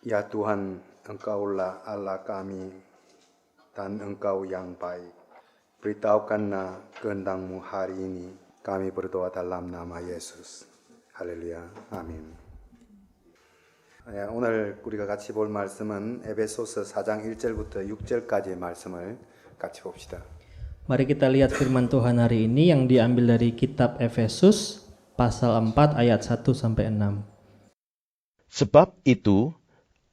Ya Tuhan, Engkaulah Allah kami dan Engkau yang baik. Beritahukanlah kehendak-Mu hari ini. Kami berdoa dalam nama Yesus. 할렐루야. 아멘. 오늘 우리가 같이 볼 말씀은 에베소서 4장 1절부터 6절까지의 말씀을 같이 봅시다. Mari kita lihat firman Tuhan hari ini yang diambil dari kitab Efesus pasal 4 ayat 1 sampai 6. Sebab itu,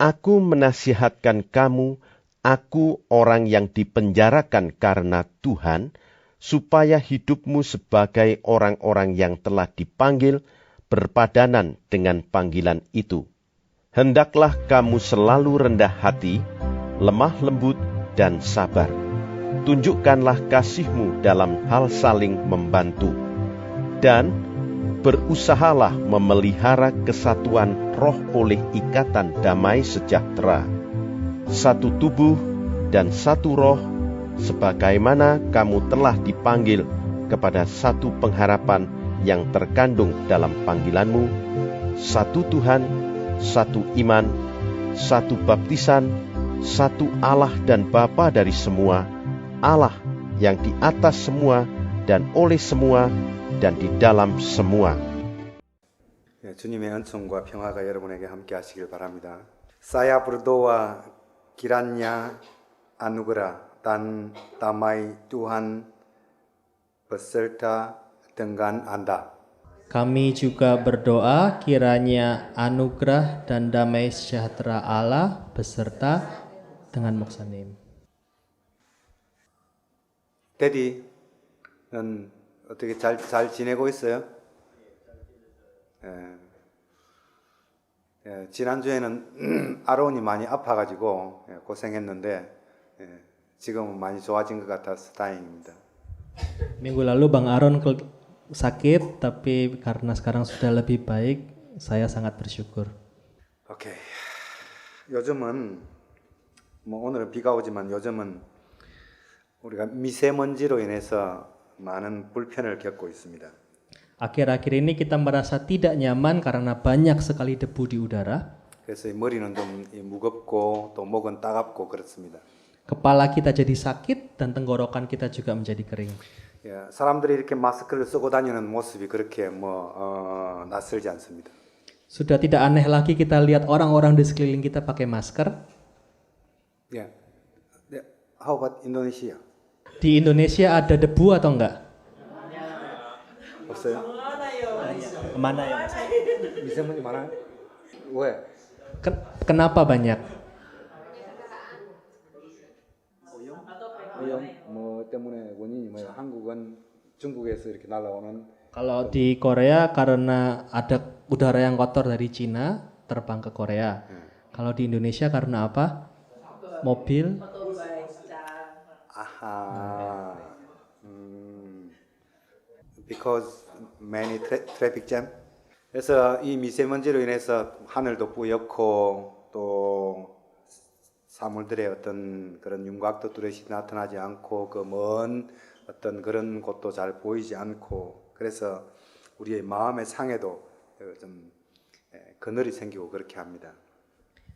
aku menasihatkan kamu, aku orang yang dipenjarakan karena Tuhan, supaya hidupmu sebagai orang-orang yang telah dipanggil berpadanan dengan panggilan itu. Hendaklah kamu selalu rendah hati, lemah lembut, dan sabar. Tunjukkanlah kasihmu dalam hal saling membantu. Dan berusahalah memelihara kesatuan roh oleh ikatan damai sejahtera. Satu tubuh dan satu roh, sebagaimana kamu telah dipanggil kepada satu pengharapan yang terkandung dalam panggilanmu, satu Tuhan, satu iman, satu baptisan, satu Allah dan Bapa dari semua, Allah yang di atas semua dan oleh semua dan di dalam semua. 주님의 은총과 평화가 여러분에게 함께 하시길 바랍니다. Saya berdoa kiranya anugerah dan damai Tuhan beserta dengan Anda. Kami juga berdoa kiranya anugerah dan damai sejahtera Allah beserta dengan Moksanim. 데디는 어떻게 잘 지내고 있어요? 지난주에는 아론이 많이 아파가지고 고생했는데 지금은 많이 좋아진 것 같아서 다행입니다. Minggu lalu Bang Aaron sakit, tapi karena sekarang sudah lebih baik, saya sangat bersyukur. 오케이. 요즘은 오늘은 비가 오지만 요즘은 우리가 미세먼지로 인해서 많은 불편을 겪고 있습니다. Akhir-akhir ini kita merasa tidak nyaman karena banyak sekali debu di udara. 그래서 머리는 좀 무겁고 또 목은 따갑고 그렇습니다. Kepala kita jadi sakit dan tenggorokan kita juga menjadi kering. 사람들이 이렇게 마스크를 쓰고 다니는 모습이 그렇게 낯설지 않습니다. Sudah tidak aneh lagi kita lihat orang-orang di sekeliling kita pakai masker. How about Indonesia? Di Indonesia ada debu atau enggak? 없어요? Mana ya? 미세먼지 많아요? 왜? Kenapa banyak? 오염? 뭐 때문에 원인이 뭐예요? 한국은 중국에서 이렇게 날아오는 Kalau di Korea karena ada udara yang kotor dari Cina terbang ke Korea. Kalau di Indonesia karena apa? Mobil. 아하. Because many traffic jam. 그래서 이 미세먼지로 인해서 하늘도 뿌옇고 또 사물들의 어떤 그런 윤곽도 뚜렷이 나타나지 않고 그 먼 어떤 그런 곳도 잘 보이지 않고 그래서 우리의 마음의 상에도 좀 그늘이 생기고 그렇게 합니다.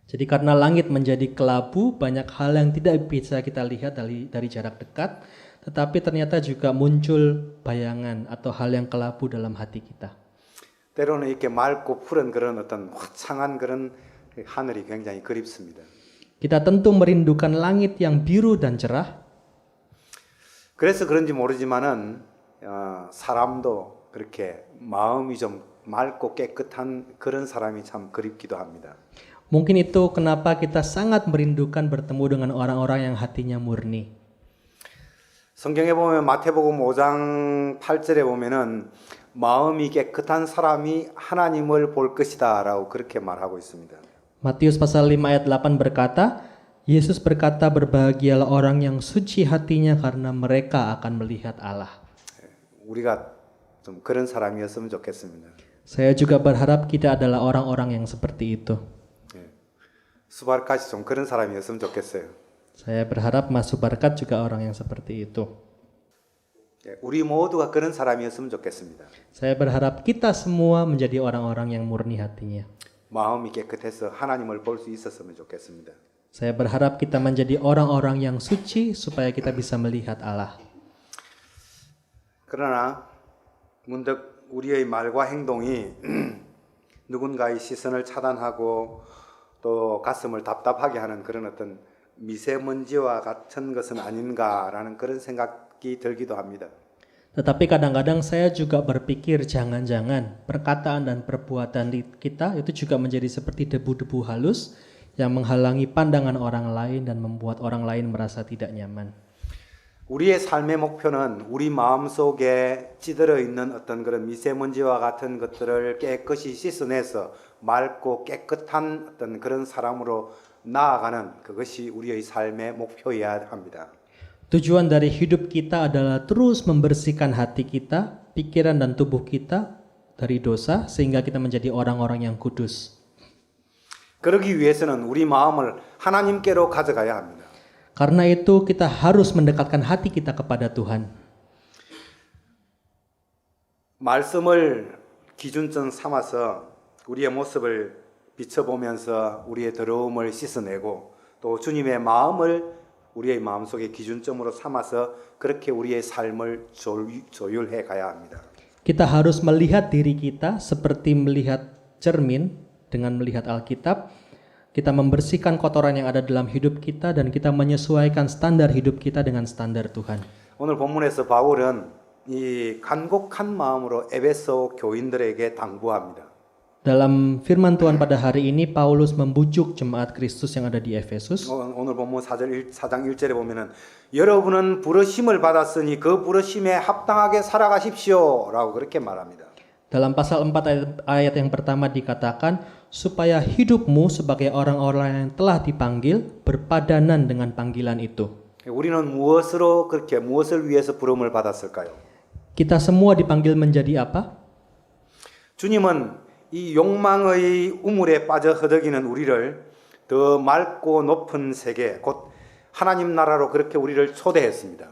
Jadi karena langit menjadi kelabu, banyak hal yang tidak bisa kita lihat dari jarak dekat, tetapi ternyata juga muncul bayangan atau hal yang kelabu dalam hati kita. 때로는 이렇게 맑고 푸른 그런 어떤 화창한 그런 하늘이 굉장히 그립습니다. Kita tentu merindukan langit yang biru dan cerah. 그래서 그런지 모르지만은 사람도 그렇게 마음이 좀 맑고 깨끗한 그런 사람이 참 그립기도 합니다. Mungkin itu kenapa kita sangat merindukan bertemu dengan orang-orang yang hatinya murni. 성경에 보면 마태복음 5장 8절에 보면은 마음이 깨끗한 사람이 하나님을 볼 것이다라고 그렇게 말하고 있습니다. Matius pasal 5 ayat 8 berkata, Yesus berkata berbahagialah orang yang suci hatinya karena mereka akan melihat Allah. 우리가 좀 그런 사람이었으면 좋겠습니다. Saya juga berharap kita adalah orang-orang yang seperti itu. 수바르카시 좀 그런 사람이었으면 좋겠어요. Saya berharap Mas Subarkat juga orang yang seperti itu. 우리 모두가 그런 사람이었으면 좋겠습니다. Saya berharap kita semua menjadi orang-orang yang murni hatinya. 마음이 깨끗해서 하나님을 볼 수 있었으면 좋겠습니다. Saya berharap kita menjadi orang-orang yang suci supaya kita bisa melihat Allah. 그러나 문득 우리의 말과 행동이 누군가의 시선을 차단하고 또 가슴을 답답하게 하는 그런 어떤 미세먼지와 같은 것은 아닌가라는 그런 생각이 들기도 합니다. Tetapi kadang-kadang saya juga berpikir jangan-jangan perkataan dan perbuatan kita itu juga menjadi seperti debu-debu halus yang menghalangi pandangan orang lain dan membuat orang lain merasa tidak nyaman. 우리의 삶의 목표는 우리 마음속에 찌들어 있는 어떤 그런 미세먼지와 같은 것들을 깨끗이 씻어내서 맑고 깨끗한 어떤 그런 사람으로 나아가는 그것이 우리의 삶의 목표여야 합니다. Tujuan dari hidup kita adalah terus membersihkan hati kita, pikiran dan tubuh kita dari dosa sehingga kita menjadi orang-orang yang kudus. 그러기 위해서는 우리 마음을 하나님께로 가져가야 합니다. Karena itu kita harus mendekatkan hati kita kepada Tuhan. 말씀을 기준점 삼아서 우리의 모습을 비춰보면서 우리의 더러움을 씻어내고 또 주님의 마음을 우리의 마음속에 기준점으로 삼아서 그렇게 우리의 삶을 조율해 가야 합니다. Kita harus melihat diri kita seperti melihat cermin dengan melihat Alkitab. Kita membersihkan kotoran yang ada dalam hidup kita dan kita menyesuaikan standar hidup kita dengan standar Tuhan. 오늘 본문에서 바울은 이 간곡한 마음으로 에베소 교인들에게 당부합니다. Dalam firman Tuhan pada hari ini Paulus membujuk jemaat Kristus yang ada di Efesus. 오늘 본문 4장 1절에 보면은 여러분은 부르심을 받았으니 그 부르심에 합당하게 살아가십시오 라고 그렇게 말합니다. Dalam pasal 4 ayat yang pertama dikatakan supaya hidupmu sebagai orang-orang yang telah dipanggil berpadanan dengan panggilan itu. 우리는 무엇을 위해서 부름을 받았을까요? Kita semua dipanggil menjadi apa? 주님은 이 욕망의 우물에 빠져 허덕이는 우리를 더 맑고 높은 세계, 곧 하나님 나라로 그렇게 우리를 초대했습니다.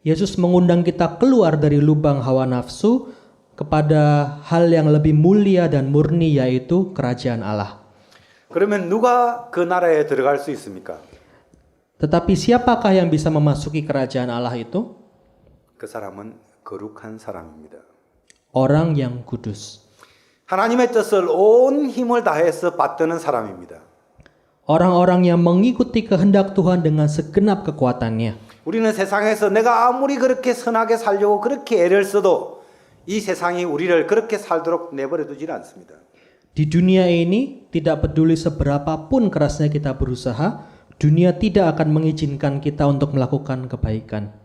Yesus mengundang kita keluar dari lubang hawa nafsu kepada hal yang lebih mulia dan murni yaitu kerajaan Allah. 그러면 누가 그 나라에 들어갈 수 있습니까? Tetapi siapakah yang bisa memasuki kerajaan Allah itu? 그 사람은 거룩한 사람입니다. Orang yang kudus. 하나님의 뜻을 온 힘을 다해서 받드는 사람입니다. Orang-orang yang mengikuti kehendak Tuhan dengan segenap kekuatannya. 우리는 세상에서 내가 아무리 그렇게 선하게 살려고 그렇게 애를 써도 이 세상이 우리를 그렇게 살도록 내버려 두질 않습니다. Di dunia ini tidak peduli seberapapun kerasnya kita berusaha, dunia tidak akan mengizinkan kita untuk melakukan kebaikan.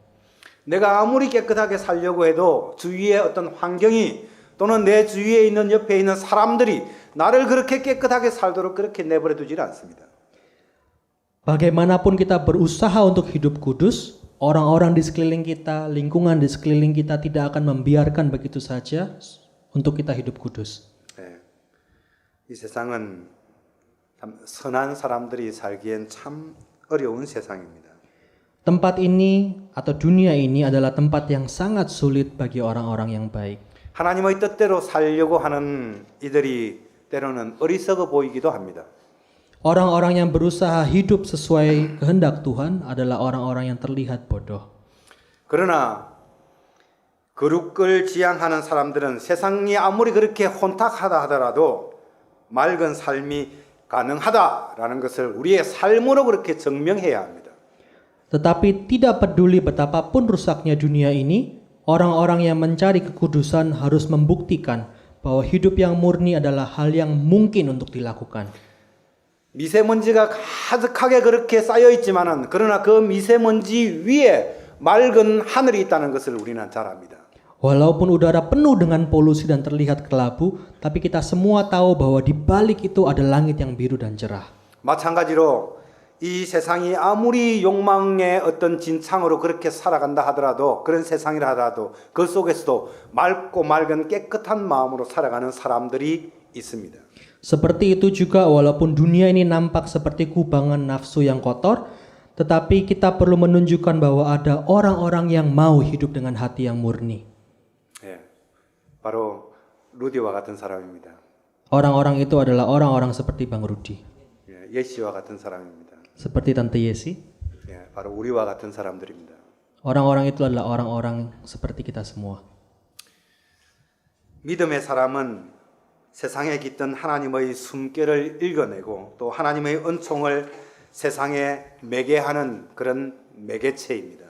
내가 아무리 깨끗하게 살려고 해도 주위의 어떤 환경이 또는 내 주위에 있는 옆에 있는 사람들이 나를 그렇게 깨끗하게 살도록 그렇게 내버려 두질 않습니다. Bagaimanapun kita berusaha untuk hidup kudus, orang-orang di sekeliling kita, lingkungan di sekeliling kita tidak akan membiarkan begitu saja untuk kita hidup kudus. 네. 이 세상은 참 선한 사람들이 살기엔 참 어려운 세상입니다. Tempat ini atau dunia ini adalah tempat yang sangat sulit bagi orang-orang yang baik. 하나님의 뜻대로 살려고 하는 이들이 때로는 어리석어 보이기도 합니다. Orang-orang yang berusaha hidup sesuai kehendak Tuhan adalah orang-orang yang terlihat bodoh. 그러나 거룩을 지향하는 사람들은 세상이 아무리 그렇게 혼탁하다 하더라도 맑은 삶이 가능하다라는 것을 우리의 삶으로 그렇게 증명해야 합니다. Tetapi tidak peduli betapapun rusaknya dunia ini, orang-orang yang mencari kekudusan harus membuktikan bahwa hidup yang murni adalah hal yang mungkin untuk dilakukan. 미세먼지가 가득하게 그렇게 쌓여 있지만은 그러나 그 미세먼지 위에 맑은 하늘이 있다는 것을 우리는 잘 압니다. Walaupun udara penuh dengan polusi dan terlihat kelabu, tapi kita semua tahu bahwa di balik itu ada langit yang biru dan cerah. 마찬가지로 이 세상이 아무리 욕망의 어떤 진창으로 그렇게 살아간다 하더라도 그런 세상이라 하더라도 그 속에서도 맑고 맑은 깨끗한 마음으로 살아가는 사람들이 있습니다. Seperti itu juga walaupun dunia ini nampak seperti kubangan nafsu yang kotor, tetapi kita perlu menunjukkan bahwa ada orang-orang yang mau hidup dengan hati yang murni. 예, 바로 루디와 같은 사람입니다. Orang-orang itu adalah orang-orang seperti Bang Rudi, 예, 예시와 같은 사람입니다. seperti Tante Yesi. 예, 바로 우리와 같은 사람들입니다. Orang-orang itu adalah orang-orang seperti kita semua. 믿음의 사람은 세상에 깃든 하나님의 숨결을 읽어내고 또 하나님의 은총을 세상에 매개하는 그런 매개체입니다.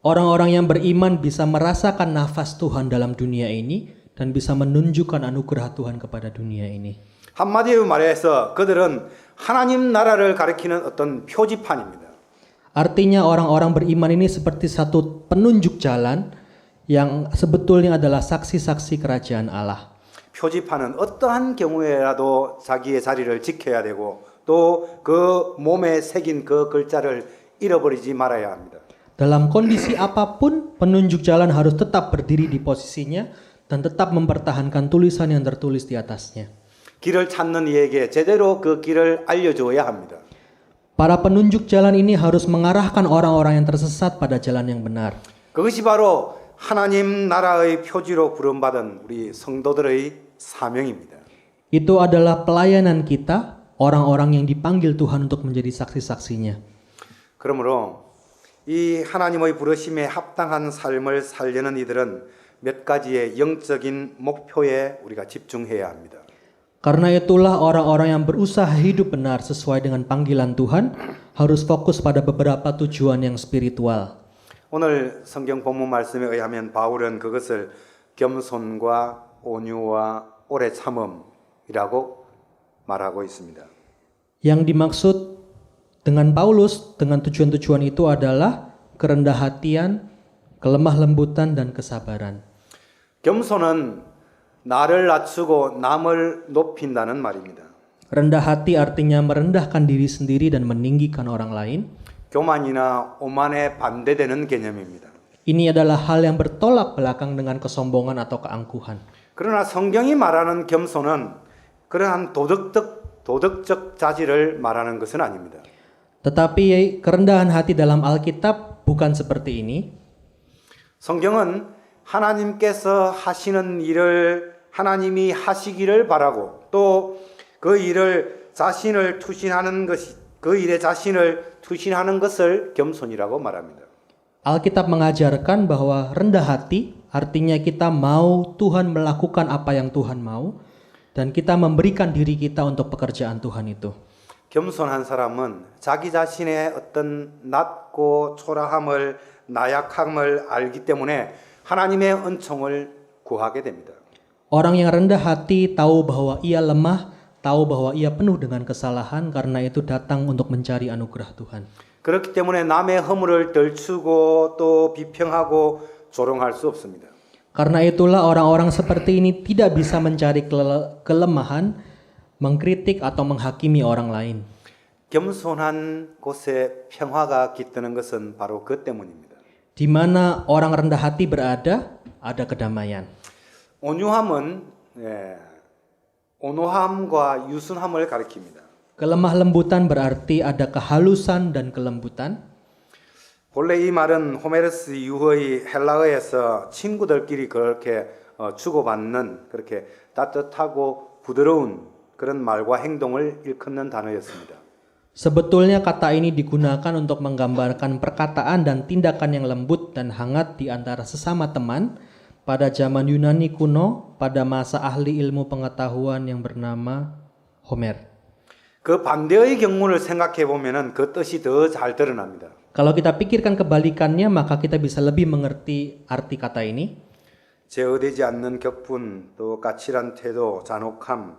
Orang-orang yang beriman bisa merasakan nafas Tuhan dalam dunia ini dan bisa menunjukkan anugerah Tuhan kepada dunia ini. 한마디로 말해서 그들은 하나님 나라를 가리키는 어떤 표지판입니다. Artinya orang-orang beriman ini seperti satu penunjuk jalan yang sebetulnya adalah saksi-saksi kerajaan Allah. 표지판은 어떠한 경우에라도 자기의 자리를 지켜야 되고 또 그 몸에 새긴 그 글자를 잃어버리지 말아야 합니다. Dalam kondisi apapun, penunjuk jalan harus tetap berdiri di posisinya dan tetap mempertahankan tulisan yang tertulis di atasnya. 길을 찾는 이에게 제대로 그 길을 알려줘야 합니다. Para penunjuk jalan ini harus mengarahkan orang-orang yang tersesat pada jalan yang benar. 그것이 바로 하나님 나라의 표지로 부름받은 우리 성도들의 사명입니다. Itu adalah pelayanan kita, orang-orang yang dipanggil Tuhan untuk menjadi saksi-saksinya. 그러므로 이 하나님의 부르심에 합당한 삶을 살려는 이들은 몇 가지의 영적인 목표에 우리가 집중해야 합니다. Karena itulah orang-orang yang berusaha hidup benar sesuai dengan panggilan Tuhan harus fokus pada beberapa tujuan yang spiritual. 오늘 성경 본문 말씀에 의하면 바울은 그것을 겸손과 온유와 오래 참음이라고 말하고 있습니다. Yang dimaksud dengan Paulus dengan tujuan-tujuan itu adalah kerendah hatian, kelemah lembutan dan kesabaran. 겸손은 나를 낮추고 남을 높인다는 말입니다. Rendah hati artinya merendahkan diri sendiri dan meninggikan orang lain. 교만이나 오만에 반대되는 개념입니다. Ini adalah hal yang bertolak belakang dengan kesombongan atau keangkuhan. 그러나 성경이 말하는 겸손은 그러한 도덕적 자질을 말하는 것은 아닙니다. Tetapi kerendahan hati dalam Alkitab bukan seperti ini. 성경은 하나님께서 하시는 일을 하나님이 하시기를 바라고 또 그 일을 자신을 투신하는 것이 그 일에 자신을 투신하는 것을 겸손이라고 말합니다. Alkitab mengajarkan bahwa rendah hati artinya kita mau Tuhan melakukan apa yang Tuhan mau dan kita memberikan diri kita untuk pekerjaan Tuhan itu. 겸손한 사람은 자기 자신의 어떤 낮고 초라함을 나약함을 알기 때문에 하나님의 은총을 구하게 됩니다. Orang yang rendah hati tahu bahwa ia lemah, tahu bahwa ia penuh dengan kesalahan, karena itu datang untuk mencari anugerah Tuhan. 그렇기 때문에 남의 허물을 덜추고 또 비평하고 조롱할 수 없습니다. Karena itulah orang-orang seperti ini tidak bisa mencari kelemahan, mengkritik atau menghakimi orang lain. 겸손한 곳에 평화가 깃드는 것은 바로 그 때문입니다. Di mana orang rendah hati berada, ada kedamaian. 온유함은 온화함과 유순함을 가리킵니다. Kelemah lembutan berarti ada kehalusan dan kelembutan. 본래 이 말은 호메르스 이후의 헬라어에서 친구들끼리 그렇게 주고받는 그렇게 따뜻하고 부드러운 그런 말과 행동을 일컫는 단어였습니다. Sebetulnya kata ini digunakan untuk menggambarkan perkataan dan tindakan yang lembut dan hangat di antara sesama teman pada zaman Yunani kuno pada masa ahli ilmu pengetahuan yang bernama Homer. 그 반대의 경우를 생각해 보면은 그 뜻이 더 잘 드러납니다. Kalau kita pikirkan kebalikannya, maka kita bisa lebih mengerti arti kata ini. 제어되지 않는 격분, 또 까칠한 태도, 잔혹함,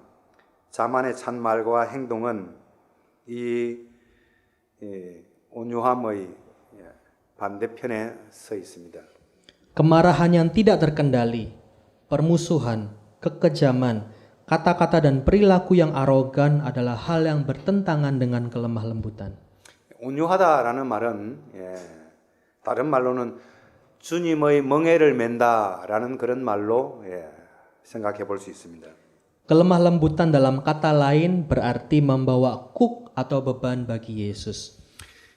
자만의 찬 말과 행동은 이 온유함의 반대편에 서 있습니다. Kemarahan yang tidak terkendali, permusuhan, kekejaman, kata-kata dan perilaku yang arogan adalah hal yang bertentangan dengan kelemah lembutan. 온유하다라는 말은 다른 말로는 주님의 멍에를 맨다라는 그런 말로 생각해 볼 수 있습니다. Kelemah lembutan dalam kata lain berarti membawa kuk atau beban bagi Yesus.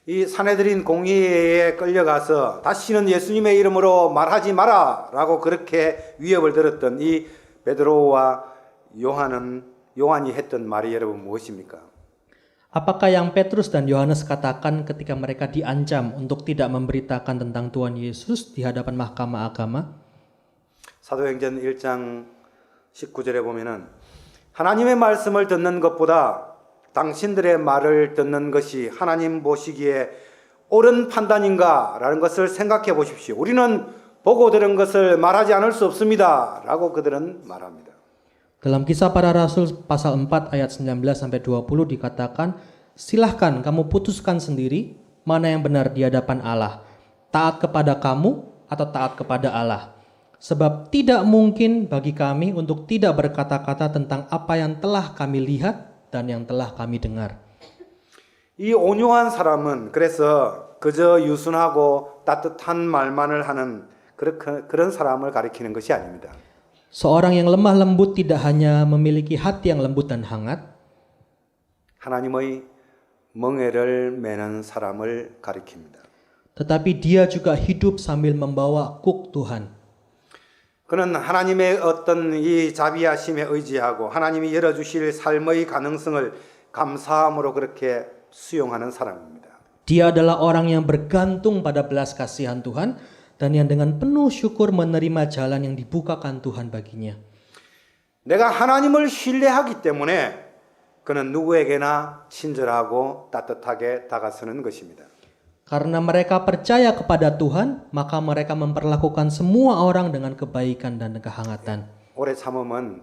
이 사내들인 공의에 끌려가서 다시는 예수님의 이름으로 말하지 마라라고 그렇게 위협을 들었던 이 베드로와 요한은 요한이 했던 말이 여러분 무엇입니까? Apakah yang Petrus dan Yohanes katakan ketika mereka diancam untuk tidak memberitakan tentang Tuhan Yesus di hadapan mahkamah agama? 사도행전 1장 19절에 보면은 하나님의 말씀을 듣는 것보다 당신들의 말을 듣는 것이 하나님 보시기에 옳은 판단인가? 라는 것을 생각해 보십시오. 우리는 보고 들은 것을 말하지 않을 수 없습니다. 라고 그들은 말합니다. Dalam kisah para rasul pasal 4 ayat 19-20 dikatakan, silahkan kamu putuskan sendiri mana yang benar di hadapan Allah, taat kepada kamu atau taat kepada Allah. Sebab tidak mungkin bagi kami untuk tidak berkata-kata tentang apa yang telah kami lihat dan yang telah kami dengar. 이 온유한 사람은 그래서 그저 유순하고 따뜻한 말만을 하는 그런 사람을 가리키는 것이 아닙니다. Seorang yang lemah lembut tidak hanya memiliki hati yang lembut dan hangat, 하나님의 멍에를 매는 사람을 가리킵니다. tetapi dia juga hidup sambil membawa kuk Tuhan. 그는 하나님의 어떤 이 자비하심에 의지하고 하나님이 열어주실 삶의 가능성을 감사함으로 그렇게 수용하는 사람입니다. Dia adalah orang yang bergantung pada belas kasihan Tuhan dan yang dengan penuh syukur menerima jalan yang dibukakan Tuhan baginya. 내가 하나님을 신뢰하기 때문에 그는 누구에게나 친절하고 따뜻하게 다가서는 것입니다. Karena mereka percaya kepada Tuhan, maka mereka memperlakukan semua orang dengan kebaikan dan kehangatan. 오래 참음은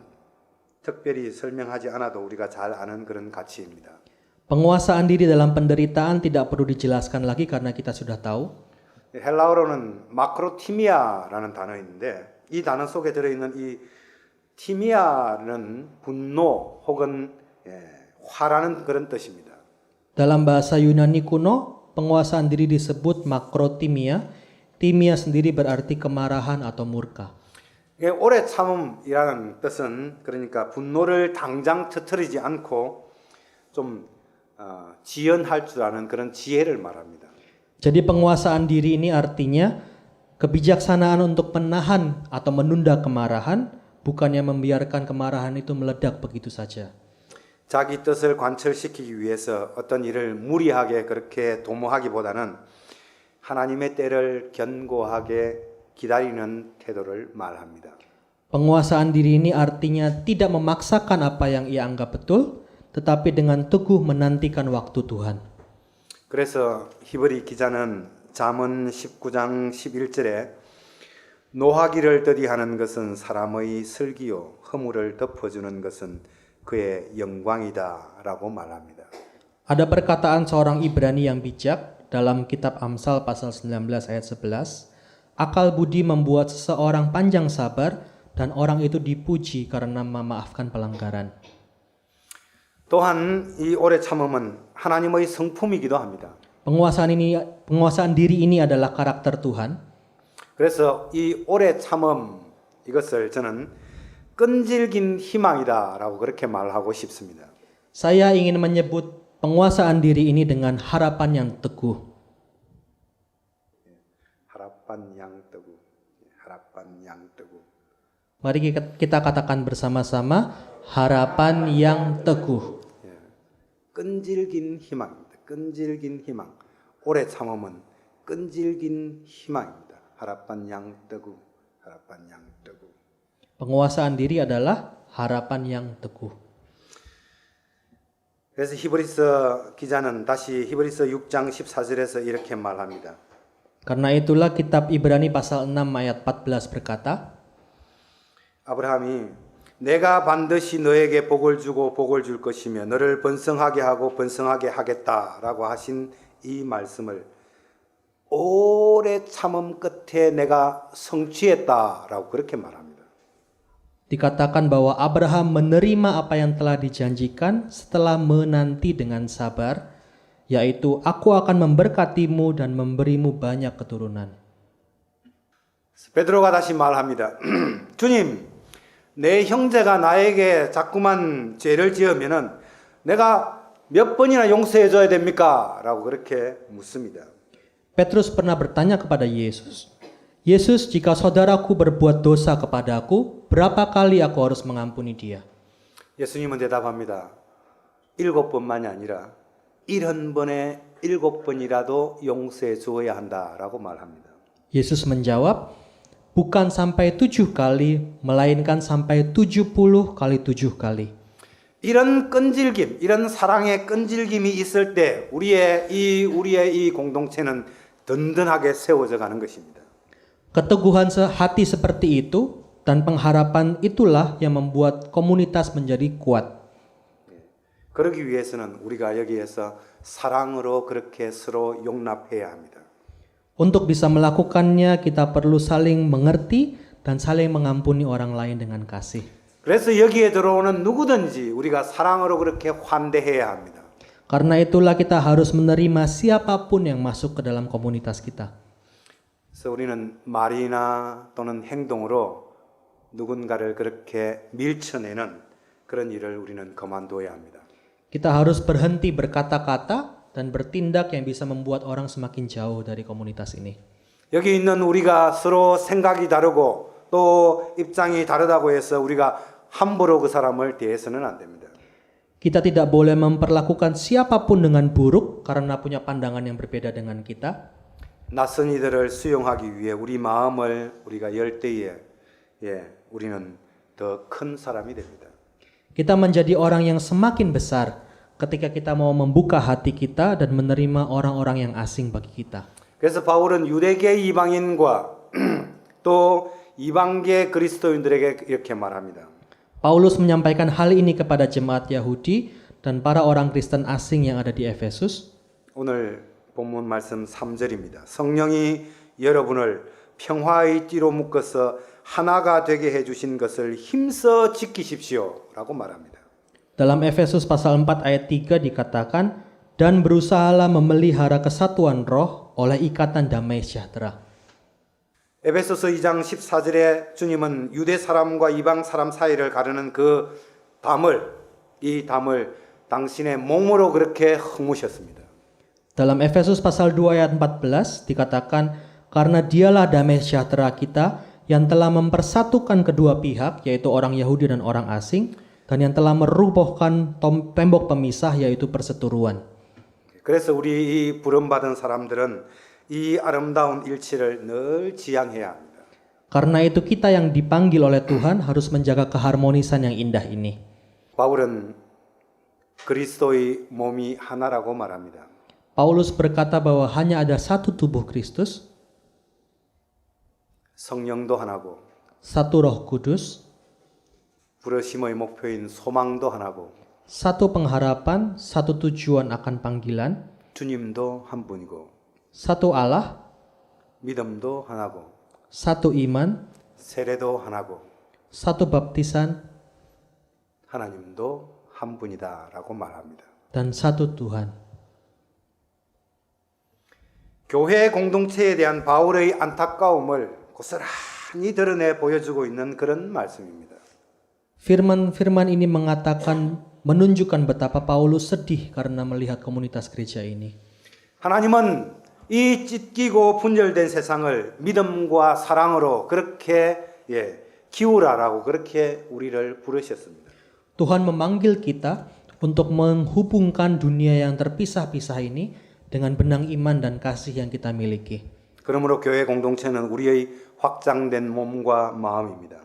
특별히 설명하지 않아도 우리가 잘 아는 그런 가치입니다. Penguasaan diri dalam penderitaan tidak perlu dijelaskan lagi karena kita sudah tahu. 헬라어로는 마크로티미아라는 단어인데 이 단어 속에 들어있는 이 티미아는 분노 혹은 화라는 그런 뜻입니다. Dalam bahasa Yunani kuno, penguasaan diri disebut makrotimia. Timia sendiri berarti kemarahan atau murka. 오래 참음이라는 뜻은 그러니까 분노를 당장 터뜨리지 않고 좀 지연할 줄 아는 그런 지혜를 말합니다. Jadi penguasaan diri ini artinya kebijaksanaan untuk menahan atau menunda kemarahan, bukannya membiarkan kemarahan itu meledak begitu saja. 자기 뜻을 관철시키기 위해서 어떤 일을 무리하게 그렇게 도모하기보다는 하나님의 때를 견고하게 기다리는 태도를 말합니다. Penguasaan diri ini artinya tidak memaksakan apa yang ia anggap betul, tetapi dengan teguh menantikan waktu Tuhan. 그래서 히브리 기자는 잠언 19장 11절에 노하기를 더디하는 것은 사람의 슬기요 허물을 덮어주는 것은 그의 영광이다라고 말합니다. Ada perkataan seorang Ibrani yang bijak dalam kitab Amsal pasal 19 ayat 11, akal budi membuat seseorang panjang sabar dan orang itu dipuji karena memaafkan pelanggaran. 또한 이 오래 참음은 하나님의 성품이기도 합니다. Penguasaan diri ini adalah karakter Tuhan. 그래서 이 오래 참음 이것을 저는 끈질긴 희망이다라고 그렇게 말하고 싶습니다. Saya ingin menyebut penguasaan diri ini dengan harapan yang teguh. harapan yang teguh. harapan yang teguh. Mari kita katakan bersama-sama, harapan yang teguh. 끈질긴 희망입니다. 끈질긴 희망. 오래 참음은 끈질긴 희망입니다. harapan yang teguh. harapan yang teguh. Penguasaan diri adalah harapan yang teguh. 그래서 히브리서 기자는 다시 히브리서 6장 14절에서 이렇게 말합니다. Karena itulah kitab Ibrani pasal 6 ayat 14 berkata, 아브라함이 내가 반드시 너에게 복을 주고 복을 줄 것이며 너를 번성하게 하고 번성하게 하겠다라고 하신 이 말씀을 오래 참음 끝에 내가 성취했다라고 그렇게 말합니다. dikatakan bahwa Abraham menerima apa yang telah dijanjikan setelah menanti dengan sabar, yaitu aku akan memberkatimu dan memberimu banyak keturunan. 베드로가 다시 말합니다. 주님, 내 형제가 나에게 자꾸만 죄를 지으면은 내가 몇 번이나 용서해 줘야 됩니까? 라고 그렇게 묻습니다. Petrus pernah bertanya kepada Yesus, Yesus, jika saudaraku berbuat dosa kepadaku, berapa kali aku harus mengampuni dia? 예수님은 대답합니다. 7번만이 아니라 70번에 7번이라도 용서해 주어야 한다라고 말합니다. Yesus menjawab, bukan sampai 7 kali, melainkan sampai 70 kali 7 kali. 이런 끈질김, 이런 사랑의 끈질김이 있을 때 우리의 이 공동체는 든든하게 세워져 가는 것입니다. Keteguhan hati seperti itu dan pengharapan itulah yang membuat komunitas menjadi kuat. 그러기 위해서는 우리가 여기에서 사랑으로 그렇게 서로 용납해야 합니다. Untuk bisa melakukannya, kita perlu saling mengerti dan saling mengampuni orang lain dengan kasih. 그래서 여기에 들어오는 누구든지 우리가 사랑으로 그렇게 환대해야 합니다. Karena itulah kita harus menerima siapapun yang masuk ke dalam komunitas kita. 그래서 우리는 말이나 또는 행동으로 누군가를 그렇게 밀쳐내는 그런 일을 우리는 그만둬야 합니다. Kita harus berhenti berkata-kata dan bertindak yang bisa membuat orang semakin jauh dari komunitas ini. 여기 있는 우리가 서로 생각이 다르고 또 입장이 다르다고 해서 우리가 함부로 그 사람을 대해서는 안 됩니다. Kita tidak boleh memperlakukan siapapun dengan buruk karena punya pandangan yang berbeda dengan kita. 낯선 이들을 수용하기 위해 우리 마음을 우리가 열 때에 우리는 더 큰 사람이 됩니다. Kita menjadi orang yang semakin besar ketika kita mau membuka hati kita dan menerima orang-orang yang asing bagi kita. 그래서 바울은 유대계 이방인과 또 이방계 그리스도인들에게 이렇게 말합니다. Paulus menyampaikan hal ini kepada jemaat Yahudi dan para orang Kristen asing yang ada di Efesus. 오늘 본문 말씀 3절입니다. 성령이 여러분을 평화의 띠로 묶어서 하나가 되게 해주신 것을 힘써 지키십시오라고 말합니다. Dalam Efesus pasal 4 ayat 3 dikatakan, dan berusahalah memelihara kesatuan roh oleh ikatan damai sejahtera. 에베소서 2장 14절에 주님은 유대 사람과 이방 사람 사이를 가르는 이 담을 당신의 몸으로 그렇게 허무셨습니다. Dalam Efesus pasal 2 ayat 14 dikatakan, karena dialah damai sejahtera kita yang telah mempersatukan kedua pihak, yaitu orang Yahudi dan orang asing, dan yang telah merubuhkan tembok pemisah, yaitu perseteruan. 그래서 우리 이 부름받은 사람들은 이 아름다운 일치를 늘 지향해야 합니다. Karena itu kita yang dipanggil oleh Tuhan harus menjaga keharmonisan yang indah ini. 바울은 그리스도의 몸이 하나라고 말합니다. Paulus berkata bahwa hanya ada satu tubuh Kristus, 성령도 하나고 satu Roh Kudus, 부르심의 목표인 소망도 하나고 satu pengharapan, satu tujuan akan panggilan, 주님도 한 분이고 satu Allah, 믿음도 하나고 satu iman, 세례도 하나고 satu baptisan, 하나님도 한 분이다라고 말합니다. dan satu Tuhan. 교회 공동체에 대한 바울의 안타까움을 고스란히 드러내 보여주고 있는 그런 말씀입니다. Firman-firman ini menunjukkan betapa Paulus sedih karena melihat komunitas gereja ini. 하나님은 이 찢기고 분열된 세상을 믿음과 사랑으로 그렇게 기울라라고 그렇게 우리를 부르셨습니다. Tuhan memanggil kita untuk menghubungkan dunia yang terpisah-pisah ini dengan benang iman dan kasih yang kita miliki. 그러므로 교회 공동체는 우리의 확장된 몸과 마음입니다.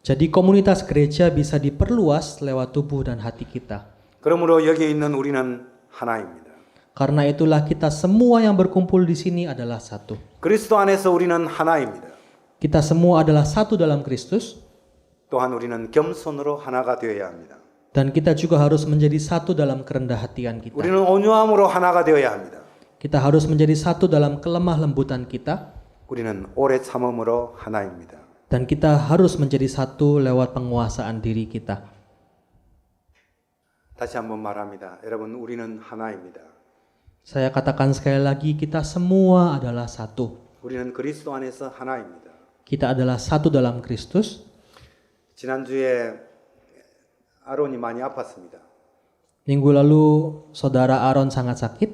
Jadi komunitas gereja bisa diperluas lewat tubuh dan hati kita. 그러므로 여기 있는 우리는 하나입니다. Karena itulah kita semua yang berkumpul di sini adalah satu. 그리스도 안에서 우리는 하나입니다. Kita semua adalah satu dalam Kristus. 또한 우리는 겸손으로 하나가 되어야 합니다. Dan kita juga harus menjadi satu dalam kerendah hatian kita. 우리는 온유함으로 하나가 되어야 합니다. Kita harus menjadi satu dalam kelemah lembutan kita. 우리는 오래 참음으로 하나입니다. Dan kita harus menjadi satu lewat penguasaan diri kita. 다시 한번 말합니다. 여러분, 우리는 하나입니다. Saya katakan sekali lagi, kita semua adalah satu. 우리는 그리스도 안에서 하나입니다. Kita adalah satu dalam Kristus. 지난주에 아론이 많이 아팠습니다. Minggu lalu saudara Aaron sangat sakit.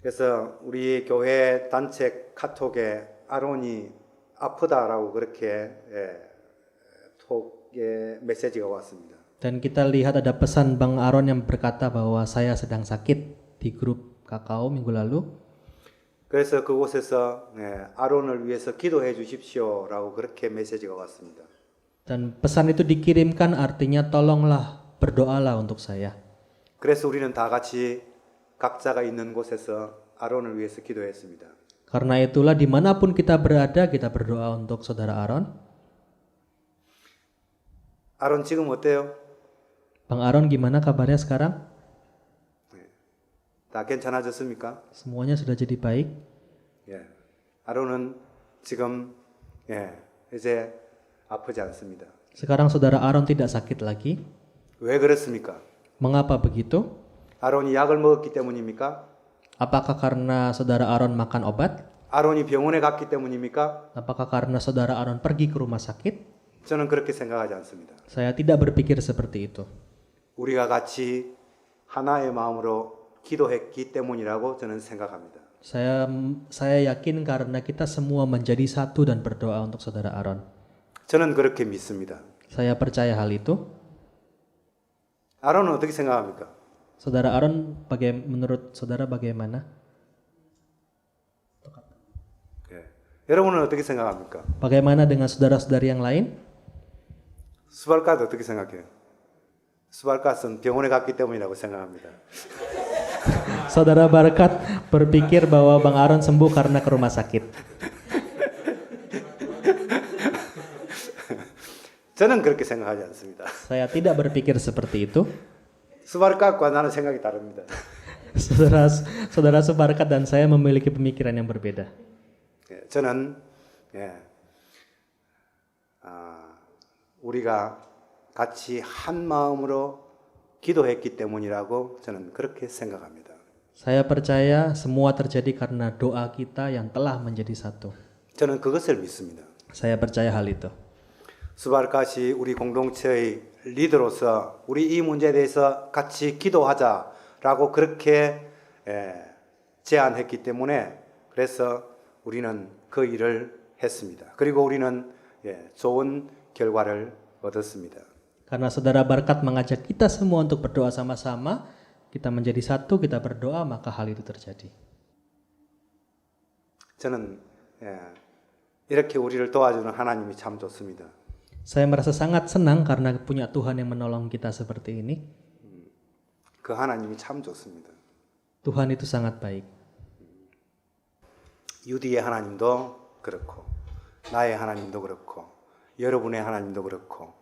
그래서 우리 교회 단체 카톡에 아론이 아프다라고 그렇게 톡에 메시지가 왔습니다. Dan kita lihat ada pesan Bang Aaron yang berkata bahwa saya sedang sakit di grup kakao minggu lalu. 그래서 그곳에서 아론을 위해서 기도해 주십시오라고 그렇게 메시지가 왔습니다. Dan pesan itu dikirimkan artinya tolonglah berdoalah untuk saya. 그래서 우리는 다 같이 각자가 있는 곳에서 아론을 위해서 기도했습니다. Karena itulah dimanapun kita berada kita berdoa untuk saudara Aaron. 아론 지금 어때요? Bang Aaron gimana kabarnya sekarang? 다 괜찮아졌습니까? Semuanya sudah jadi baik? 예. 아론은 지금 이제 아프지 않습니다. Sekarang saudara Aaron tidak sakit lagi. 왜 그렇습니까? Mengapa begitu? 아론이 약을 먹었기 때문입니까? Apakah karena saudara Aaron makan obat? 아론이 병원에 갔기 때문입니까? Apakah karena saudara Aaron pergi ke rumah sakit? 저는 그렇게 생각하지 않습니다. Saya tidak berpikir seperti itu. 우리가 같이 하나의 마음으로 기도했기 때문이라고 저는 생각합니다. Saya yakin karena kita semua menjadi satu dan berdoa untuk saudara Aaron. 저는 그렇게 믿습니다. Saya percaya hal itu. 아론은 어떻게 생각합니까? Saudara Aaron, menurut saudara bagaimana? 여러분은 어떻게 생각합니까? Bagaimana dengan saudara-saudari yang lain? 수발갓 어떻게 생각해요? 수발갓은 병원에 갔기 때문이라고 생각합니다. Saudara Barkat berpikir bahwa Bang Aaron sembuh karena ke rumah sakit. 저는 그렇게 생각하지 않습니다. Saya tidak berpikir seperti itu. 수발갓과 나는 생각이 다릅니다. Saudara Subarkat dan saya memiliki pemikiran yang berbeda. 저는 우리가 같이 한 마음으로 기도했기 때문이라고 저는 그렇게 생각합니다. Saya percaya semua terjadi karena doa kita yang telah menjadi satu. 저는 그것을 믿습니다. Saya percaya hal itu. 수발갓이 우리 공동체의 리더로서 우리 이 문제에 대해서 같이 기도하자라고 그렇게 제안했기 때문에 그래서 우리는 그 일을 했습니다. 그리고 우리는 좋은 결과를 얻었습니다. Karena saudara Barkat mengajak kita semua untuk berdoa sama-sama, kita menjadi satu, kita berdoa, maka hal itu terjadi. 저는 이렇게 우리를 도와주는 하나님이 참 좋습니다. Saya merasa sangat senang karena punya Tuhan yang menolong kita seperti ini. 그 하나님이 참 좋습니다. Tuhan itu sangat baik. 유디의 하나님도 그렇고 나의 하나님도 그렇고 여러분의 하나님도 그렇고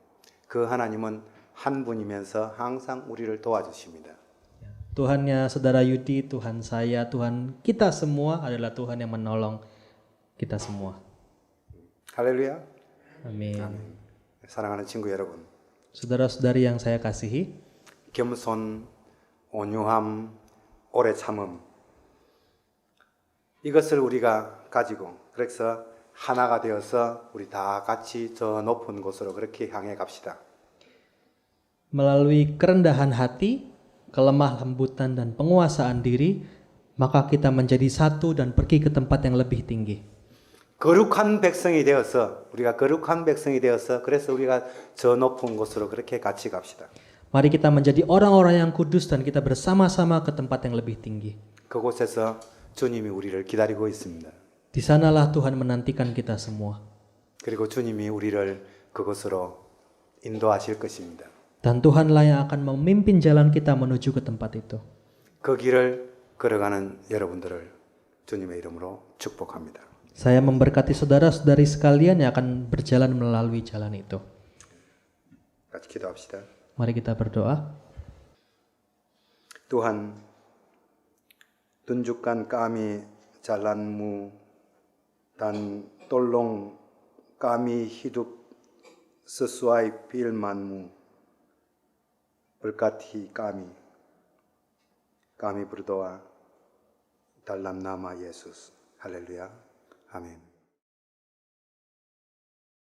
그 하나님은 한 분이면서 항상 우리를 도와주십니다. Tuhannya saudara Yudi, Tuhan saya, Tuhan kita semua adalah Tuhan yang menolong kita semua. 할렐루야. Amin. 사랑하는 친구 여러분. Saudara-saudari yang saya kasihi, 겸손, 온유함, 오래 참음. 이것을 우리가 가지고 그래서 하나가 되어서 우리 다 같이 저 높은 곳으로 그렇게 향해 갑시다. melalui kerendahan hati, kelemah lembutan dan penguasaan diri, maka kita menjadi satu dan pergi ke tempat yang lebih tinggi. 거룩한 백성이 되어서 우리가 거룩한 백성이 되어서 그래서 우리가 저 높은 곳으로 그렇게 같이 갑시다. Mari kita menjadi orang-orang yang kudus dan kita bersama-sama ke tempat yang lebih tinggi. 그곳에서 주님이 우리를 기다리고 있습니다. Di sanalah Tuhan menantikan kita semua. 그리고 주님이 우리를 그곳으로 인도하실 것입니다. Dan Tuhanlah yang akan memimpin jalan kita menuju ke tempat itu. 그 길을 걸어가는 여러분들을 주님의 이름으로 축복합니다. Saya memberkati saudara-saudari sekalian yang akan berjalan melalui jalan itu. 같이 기도합시다. Mari kita berdoa. Tuhan, tunjukkan kami jalan-Mu dan tolong kami hidup sesuai firman-Mu. Berkati kami. Kami berdoa dalam nama Yesus. Haleluya. Amin.